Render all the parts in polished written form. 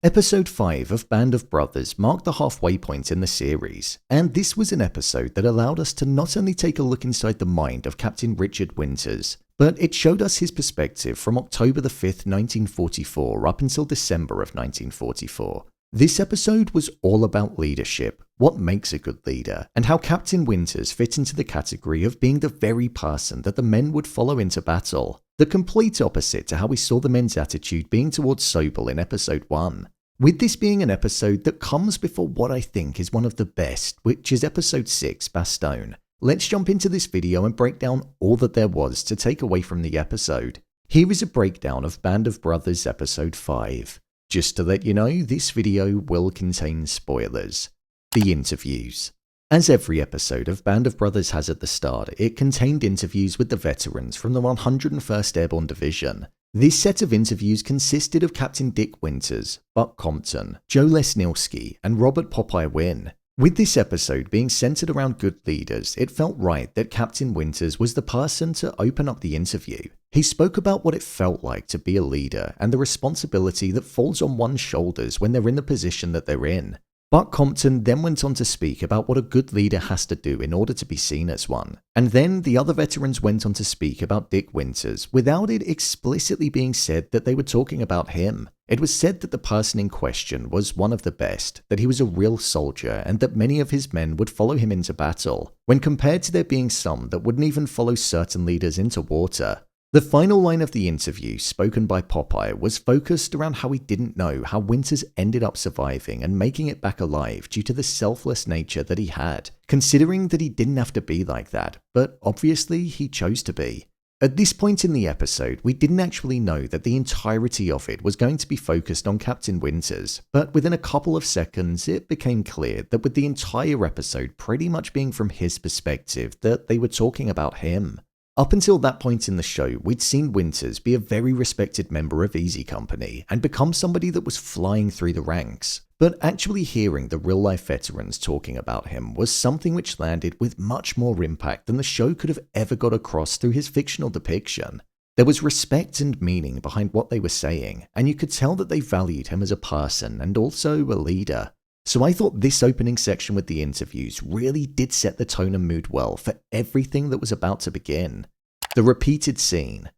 Episode 5 of Band of Brothers marked the halfway point in the series, and this was an episode that allowed us to not only take a look inside the mind of Captain Richard Winters, but it showed us his perspective from October the 5th, 1944 up until December of 1944. This episode was all about leadership, what makes a good leader, and how Captain Winters fit into the category of being the very person that the men would follow into battle. The complete opposite to how we saw the men's attitude being towards Sobel in episode 1. With this being an episode that comes before what I think is one of the best, which is episode 6, Bastogne. Let's jump into this video and break down all that there was to take away from the episode. Here is a breakdown of Band of Brothers episode 5. Just to let you know, this video will contain spoilers. The interviews. As every episode of Band of Brothers has at the start, it contained interviews with the veterans from the 101st Airborne Division. This set of interviews consisted of Captain Dick Winters, Buck Compton, Joe Lesniewski, and Robert Popeye Wynn. With this episode being centered around good leaders, it felt right that Captain Winters was the person to open up the interview. He spoke about what it felt like to be a leader and the responsibility that falls on one's shoulders when they're in the position that they're in. Buck Compton then went on to speak about what a good leader has to do in order to be seen as one. And then the other veterans went on to speak about Dick Winters without it explicitly being said that they were talking about him. It was said that the person in question was one of the best, that he was a real soldier, and that many of his men would follow him into battle, when compared to there being some that wouldn't even follow certain leaders into water. The final line of the interview, spoken by Popeye, was focused around how he didn't know how Winters ended up surviving and making it back alive due to the selfless nature that he had, considering that he didn't have to be like that, but obviously he chose to be. At this point in the episode, we didn't actually know that the entirety of it was going to be focused on Captain Winters, but within a couple of seconds it became clear that with the entire episode pretty much being from his perspective, that they were talking about him. Up until that point in the show, we'd seen Winters be a very respected member of Easy Company and become somebody that was flying through the ranks. But actually hearing the real-life veterans talking about him was something which landed with much more impact than the show could have ever got across through his fictional depiction. There was respect and meaning behind what they were saying, and you could tell that they valued him as a person and also a leader. So I thought this opening section with the interviews really did set the tone and mood well for everything that was about to begin. The repeated scene.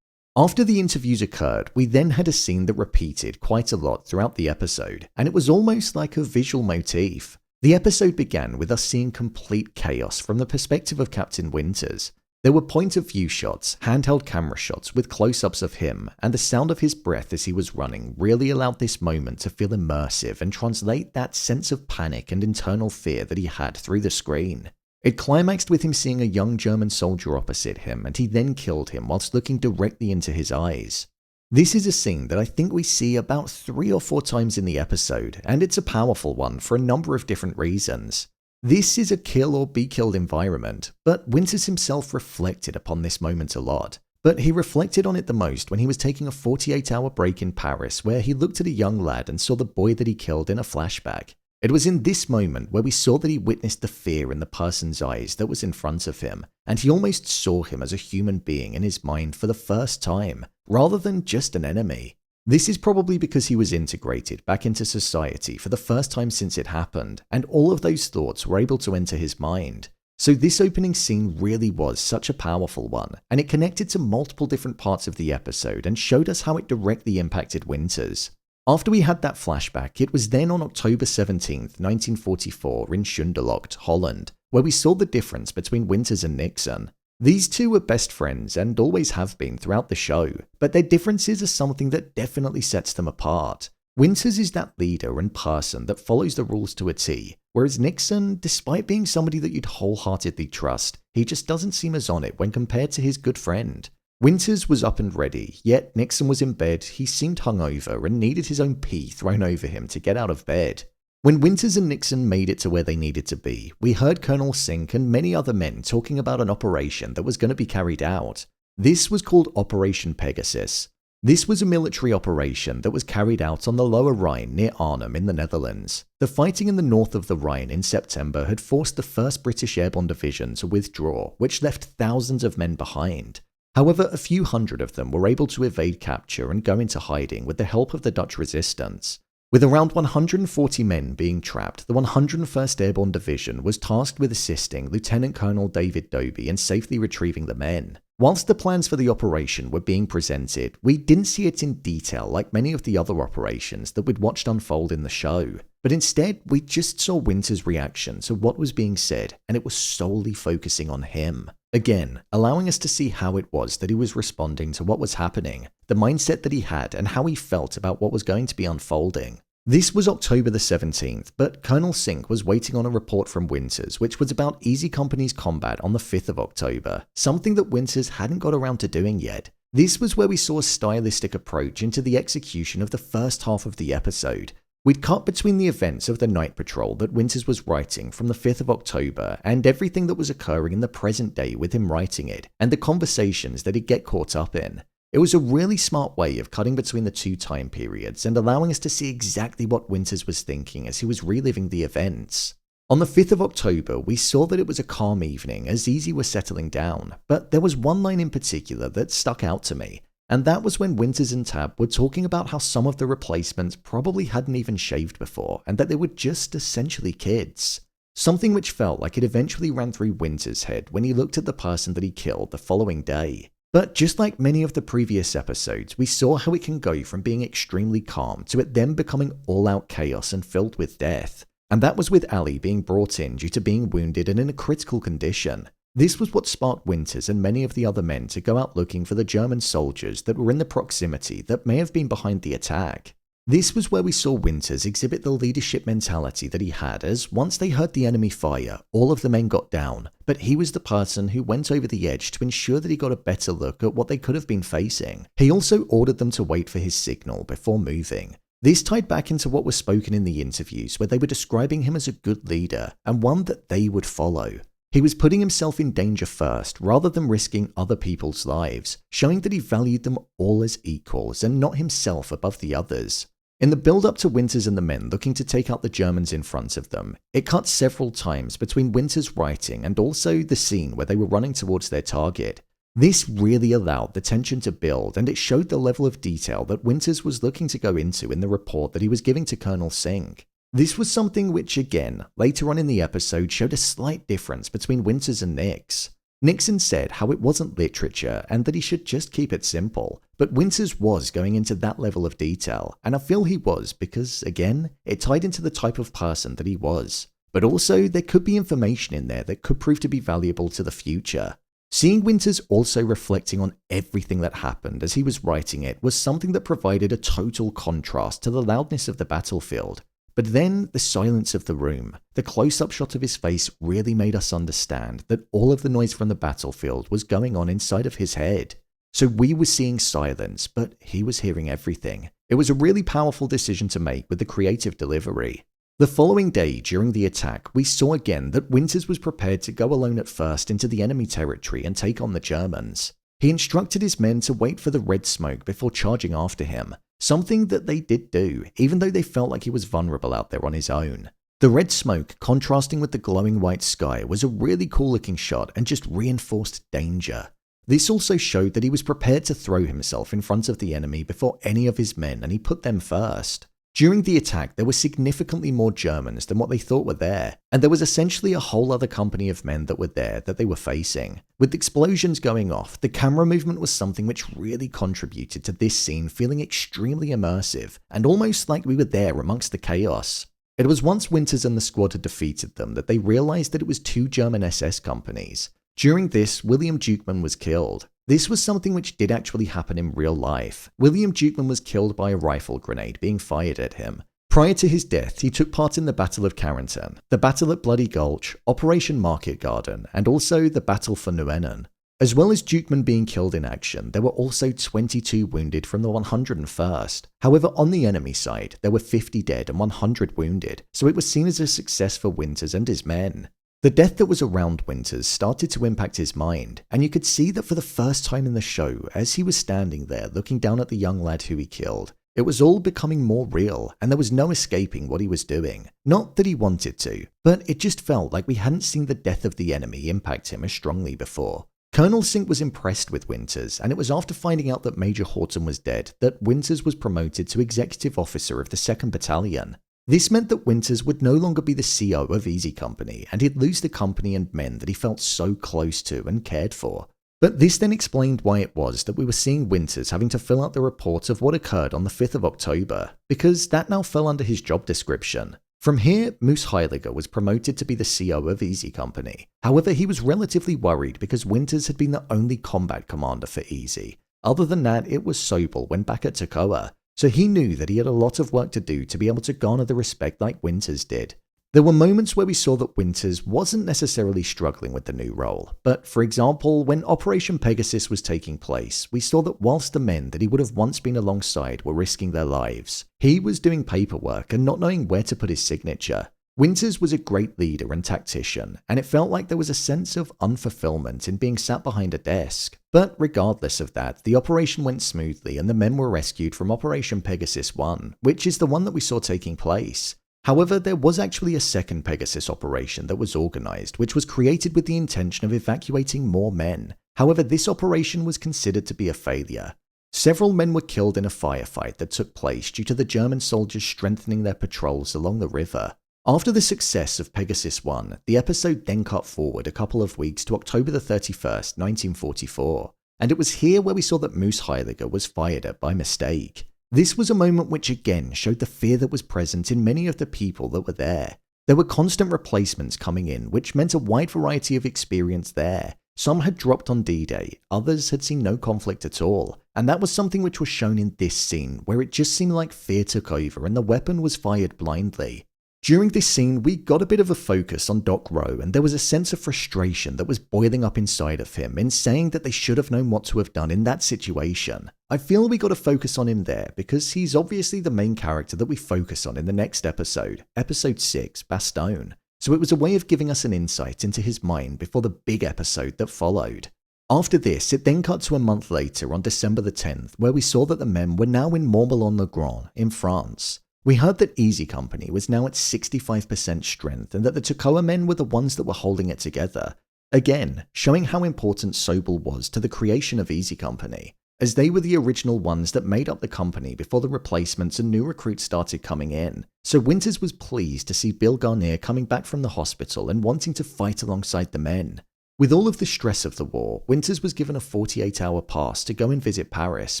After the interviews occurred, we then had a scene that repeated quite a lot throughout the episode, and it was almost like a visual motif. The episode began with us seeing complete chaos from the perspective of Captain Winters. There were point-of-view shots, handheld camera shots with close-ups of him, and the sound of his breath as he was running really allowed this moment to feel immersive and translate that sense of panic and internal fear that he had through the screen. It climaxed with him seeing a young German soldier opposite him, and he then killed him whilst looking directly into his eyes. This is a scene that I think we see about 3 or 4 times in the episode, and it's a powerful one for a number of different reasons. This is a kill or be killed environment, but Winters himself reflected upon this moment a lot. But he reflected on it the most when he was taking a 48-hour break in Paris, where he looked at a young lad and saw the boy that he killed in a flashback. It was in this moment where we saw that he witnessed the fear in the person's eyes that was in front of him, and he almost saw him as a human being in his mind for the first time, rather than just an enemy. This is probably because he was integrated back into society for the first time since it happened, and all of those thoughts were able to enter his mind. So this opening scene really was such a powerful one, and it connected to multiple different parts of the episode and showed us how it directly impacted Winters. After we had that flashback, it was then on October 17th, 1944 in Schunderlocht, Holland, where we saw the difference between Winters and Nixon. These two were best friends and always have been throughout the show, but their differences are something that definitely sets them apart. Winters is that leader and person that follows the rules to a T, whereas Nixon, despite being somebody that you'd wholeheartedly trust, he just doesn't seem as on it when compared to his good friend. Winters was up and ready, yet Nixon was in bed, he seemed hungover and needed his own pee thrown over him to get out of bed. When Winters and Nixon made it to where they needed to be, we heard Colonel Sink and many other men talking about an operation that was going to be carried out. This was called Operation Pegasus. This was a military operation that was carried out on the Lower Rhine near Arnhem in the Netherlands. The fighting in the north of the Rhine in September had forced the 1st British Airborne Division to withdraw, which left thousands of men behind. However, a few hundred of them were able to evade capture and go into hiding with the help of the Dutch resistance. With around 140 men being trapped, the 101st Airborne Division was tasked with assisting Lieutenant Colonel David Dobie in safely retrieving the men. Whilst the plans for the operation were being presented, we didn't see it in detail like many of the other operations that we'd watched unfold in the show. But instead, we just saw Winters' reaction to what was being said, and it was solely focusing on him. Again, allowing us to see how it was that he was responding to what was happening, the mindset that he had, and how he felt about what was going to be unfolding. This was October the 17th, but Colonel Sink was waiting on a report from Winters, which was about Easy Company's combat on the 5th of October, something that Winters hadn't got around to doing yet. This was where we saw a stylistic approach into the execution of the first half of the episode. We'd cut between the events of the night patrol that Winters was writing from the 5th of October and everything that was occurring in the present day with him writing it, and the conversations that he'd get caught up in. It was a really smart way of cutting between the two time periods and allowing us to see exactly what Winters was thinking as he was reliving the events. On the 5th of October, we saw that it was a calm evening as Easy was settling down, but there was one line in particular that stuck out to me, and that was when Winters and Tab were talking about how some of the replacements probably hadn't even shaved before and that they were just essentially kids. Something which felt like it eventually ran through Winters' head when he looked at the person that he killed the following day. But just like many of the previous episodes, we saw how it can go from being extremely calm to it then becoming all-out chaos and filled with death. And that was with Ali being brought in due to being wounded and in a critical condition. This was what sparked Winters and many of the other men to go out looking for the German soldiers that were in the proximity that may have been behind the attack. This was where we saw Winters exhibit the leadership mentality that he had, as once they heard the enemy fire, all of the men got down, but he was the person who went over the edge to ensure that he got a better look at what they could have been facing. He also ordered them to wait for his signal before moving. This tied back into what was spoken in the interviews where they were describing him as a good leader and one that they would follow. He was putting himself in danger first rather than risking other people's lives, showing that he valued them all as equals and not himself above the others. In the build-up to Winters and the men looking to take out the Germans in front of them, it cut several times between Winters' writing and also the scene where they were running towards their target. This really allowed the tension to build, and it showed the level of detail that Winters was looking to go into in the report that he was giving to Colonel Sink. This was something which, again, later on in the episode showed a slight difference between Winters and Nix. Nixon said how it wasn't literature and that he should just keep it simple, but Winters was going into that level of detail, and I feel he was because, again, it tied into the type of person that he was. But also, there could be information in there that could prove to be valuable to the future. Seeing Winters also reflecting on everything that happened as he was writing it was something that provided a total contrast to the loudness of the battlefield. But then the silence of the room, the close-up shot of his face really made us understand that all of the noise from the battlefield was going on inside of his head. So we were seeing silence, but he was hearing everything. It was a really powerful decision to make with the creative delivery. The following day, during the attack, we saw again that Winters was prepared to go alone at first into the enemy territory and take on the Germans. He instructed his men to wait for the red smoke before charging after him. Something that they did do, even though they felt like he was vulnerable out there on his own. The red smoke, contrasting with the glowing white sky, was a really cool looking shot and just reinforced danger. This also showed that he was prepared to throw himself in front of the enemy before any of his men, and he put them first. During the attack, there were significantly more Germans than what they thought were there, and there was essentially a whole other company of men that were there that they were facing. With explosions going off, the camera movement was something which really contributed to this scene feeling extremely immersive, and almost like we were there amongst the chaos. It was once Winters and the squad had defeated them that they realized that it was two German SS companies. During this, William Dukeman was killed. This was something which did actually happen in real life. William Dukeman was killed by a rifle grenade being fired at him. Prior to his death, he took part in the Battle of Carrington, the Battle at Bloody Gulch, Operation Market Garden, and also the Battle for Nouenon. As well as Dukeman being killed in action, there were also 22 wounded from the 101st. However, on the enemy side, there were 50 dead and 100 wounded, so it was seen as a success for Winters and his men. The death that was around Winters started to impact his mind, and you could see that for the first time in the show, as he was standing there looking down at the young lad who he killed, it was all becoming more real, and there was no escaping what he was doing. Not that he wanted to, but it just felt like we hadn't seen the death of the enemy impact him as strongly before. Colonel Sink was impressed with Winters, and it was after finding out that Major Horton was dead that Winters was promoted to Executive Officer of the 2nd Battalion. This meant that Winters would no longer be the CO of Easy Company, and he'd lose the company and men that he felt so close to and cared for. But this then explained why it was that we were seeing Winters having to fill out the report of what occurred on the 5th of October, because that now fell under his job description. From here, Moose Heiliger was promoted to be the CO of Easy Company. However, he was relatively worried because Winters had been the only combat commander for Easy. Other than that, it was Sobel when back at Toccoa, so he knew that he had a lot of work to do to be able to garner the respect like Winters did. There were moments where we saw that Winters wasn't necessarily struggling with the new role, but for example, when Operation Pegasus was taking place, we saw that whilst the men that he would have once been alongside were risking their lives, he was doing paperwork and not knowing where to put his signature. Winters was a great leader and tactician, and it felt like there was a sense of unfulfillment in being sat behind a desk. But regardless of that, the operation went smoothly and the men were rescued from Operation Pegasus 1, which is the one that we saw taking place. However, there was actually a second Pegasus operation that was organised, which was created with the intention of evacuating more men. However, this operation was considered to be a failure. Several men were killed in a firefight that took place due to the German soldiers strengthening their patrols along the river. After the success of Pegasus 1, the episode then cut forward a couple of weeks to October the 31st, 1944, and it was here where we saw that Moose Heiliger was fired at by mistake. This was a moment which again showed the fear that was present in many of the people that were there. There were constant replacements coming in, which meant a wide variety of experience there. Some had dropped on D-Day, others had seen no conflict at all, and that was something which was shown in this scene, where it just seemed like fear took over and the weapon was fired blindly. During this scene, we got a bit of a focus on Doc Rowe, and there was a sense of frustration that was boiling up inside of him in saying that they should have known what to have done in that situation. I feel we got to focus on him there because he's obviously the main character that we focus on in the next episode, episode 6, Bastogne. So it was a way of giving us an insight into his mind before the big episode that followed. After this, it then cut to a month later on December the 10th, where we saw that the men were now in Montbellon-le-Grand in France. We heard that Easy Company was now at 65% strength and that the Toccoa men were the ones that were holding it together. Again, showing how important Sobel was to the creation of Easy Company, as they were the original ones that made up the company before the replacements and new recruits started coming in. So Winters was pleased to see Bill Garnier coming back from the hospital and wanting to fight alongside the men. With all of the stress of the war, Winters was given a 48-hour pass to go and visit Paris,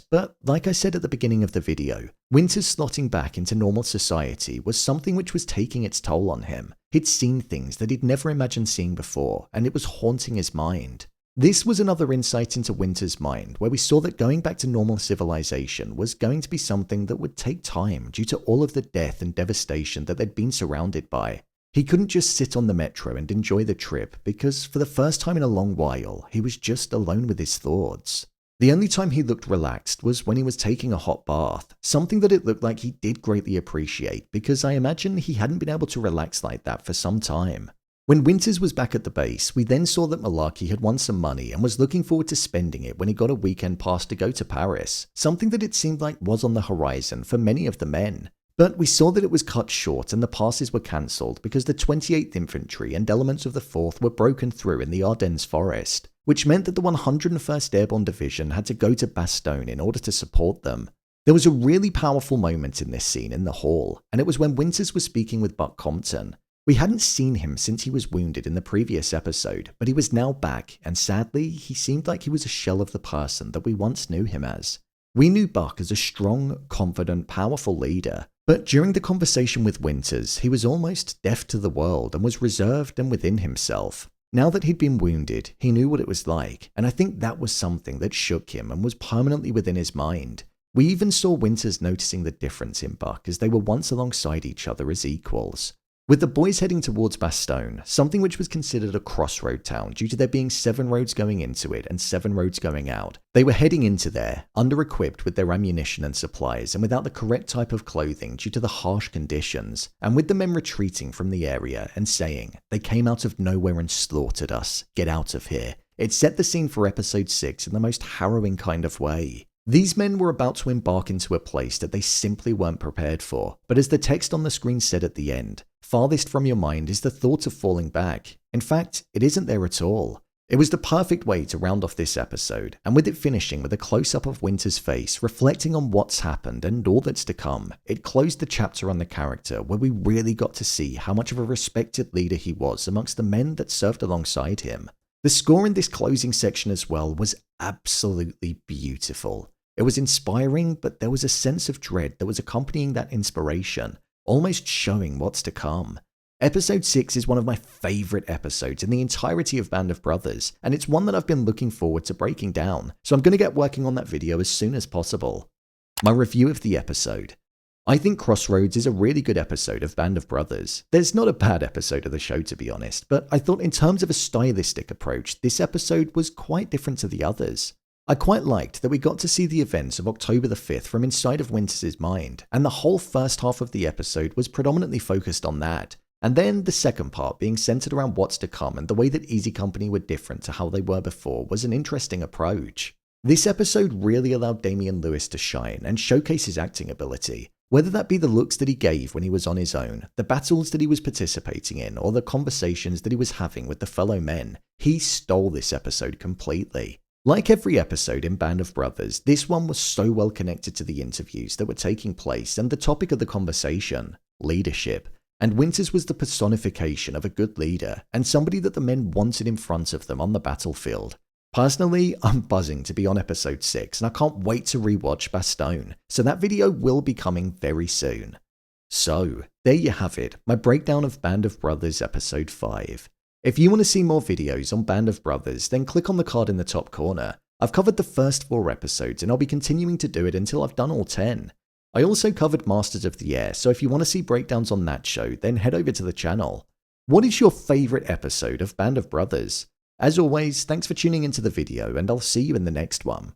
but like I said at the beginning of the video, Winters slotting back into normal society was something which was taking its toll on him. He'd seen things that he'd never imagined seeing before, and it was haunting his mind. This was another insight into Winters' mind, where we saw that going back to normal civilization was going to be something that would take time due to all of the death and devastation that they'd been surrounded by. He couldn't just sit on the metro and enjoy the trip because for the first time in a long while, he was just alone with his thoughts. The only time he looked relaxed was when he was taking a hot bath, something that it looked like he did greatly appreciate because I imagine he hadn't been able to relax like that for some time. When Winters was back at the base, we then saw that Malarkey had won some money and was looking forward to spending it when he got a weekend pass to go to Paris, something that it seemed like was on the horizon for many of the men. But we saw that it was cut short and the passes were cancelled because the 28th Infantry and elements of the 4th were broken through in the Ardennes forest, which meant that the 101st Airborne Division had to go to Bastogne in order to support them. There was a really powerful moment in this scene in the hall, and it was when Winters was speaking with Buck Compton. We hadn't seen him since he was wounded in the previous episode, but he was now back, and sadly, he seemed like he was a shell of the person that we once knew him as. We knew Buck as a strong, confident, powerful leader, but during the conversation with Winters, he was almost deaf to the world and was reserved and within himself. Now that he'd been wounded, he knew what it was like, and I think that was something that shook him and was permanently within his mind. We even saw Winters noticing the difference in Buck as they were once alongside each other as equals. With the boys heading towards Bastogne, something which was considered a crossroad town due to there being 7 roads going into it and 7 roads going out, they were heading into there, under-equipped with their ammunition and supplies and without the correct type of clothing due to the harsh conditions, and with the men retreating from the area and saying, "They came out of nowhere and slaughtered us, get out of here." It set the scene for episode 6 in the most harrowing kind of way. These men were about to embark into a place that they simply weren't prepared for, but as the text on the screen said at the end, farthest from your mind is the thought of falling back. In fact, it isn't there at all. It was the perfect way to round off this episode, and with it finishing with a close-up of Winters' face reflecting on what's happened and all that's to come, it closed the chapter on the character where we really got to see how much of a respected leader he was amongst the men that served alongside him. The score in this closing section as well was absolutely beautiful. It was inspiring, but there was a sense of dread that was accompanying that inspiration, almost showing what's to come. Episode 6 is one of my favourite episodes in the entirety of Band of Brothers, and it's one that I've been looking forward to breaking down, so I'm going to get working on that video as soon as possible. My review of the episode. I think Crossroads is a really good episode of Band of Brothers. There's not a bad episode of the show, to be honest, but I thought in terms of a stylistic approach, this episode was quite different to the others. I quite liked that we got to see the events of October the 5th from inside of Winters' mind, and the whole first half of the episode was predominantly focused on that, and then the second part being centered around what's to come and the way that Easy Company were different to how they were before was an interesting approach. This episode really allowed Damian Lewis to shine and showcase his acting ability. Whether that be the looks that he gave when he was on his own, the battles that he was participating in, or the conversations that he was having with the fellow men, he stole this episode completely. Like every episode in Band of Brothers, this one was so well connected to the interviews that were taking place and the topic of the conversation, leadership, and Winters was the personification of a good leader and somebody that the men wanted in front of them on the battlefield. Personally, I'm buzzing to be on episode 6 and I can't wait to rewatch Bastogne, so that video will be coming very soon. So, there you have it, my breakdown of Band of Brothers episode 5. If you want to see more videos on Band of Brothers, then click on the card in the top corner. I've covered the first 4 episodes and I'll be continuing to do it until I've done all 10. I also covered Masters of the Air, so if you want to see breakdowns on that show, then head over to the channel. What is your favourite episode of Band of Brothers? As always, thanks for tuning into the video and I'll see you in the next one.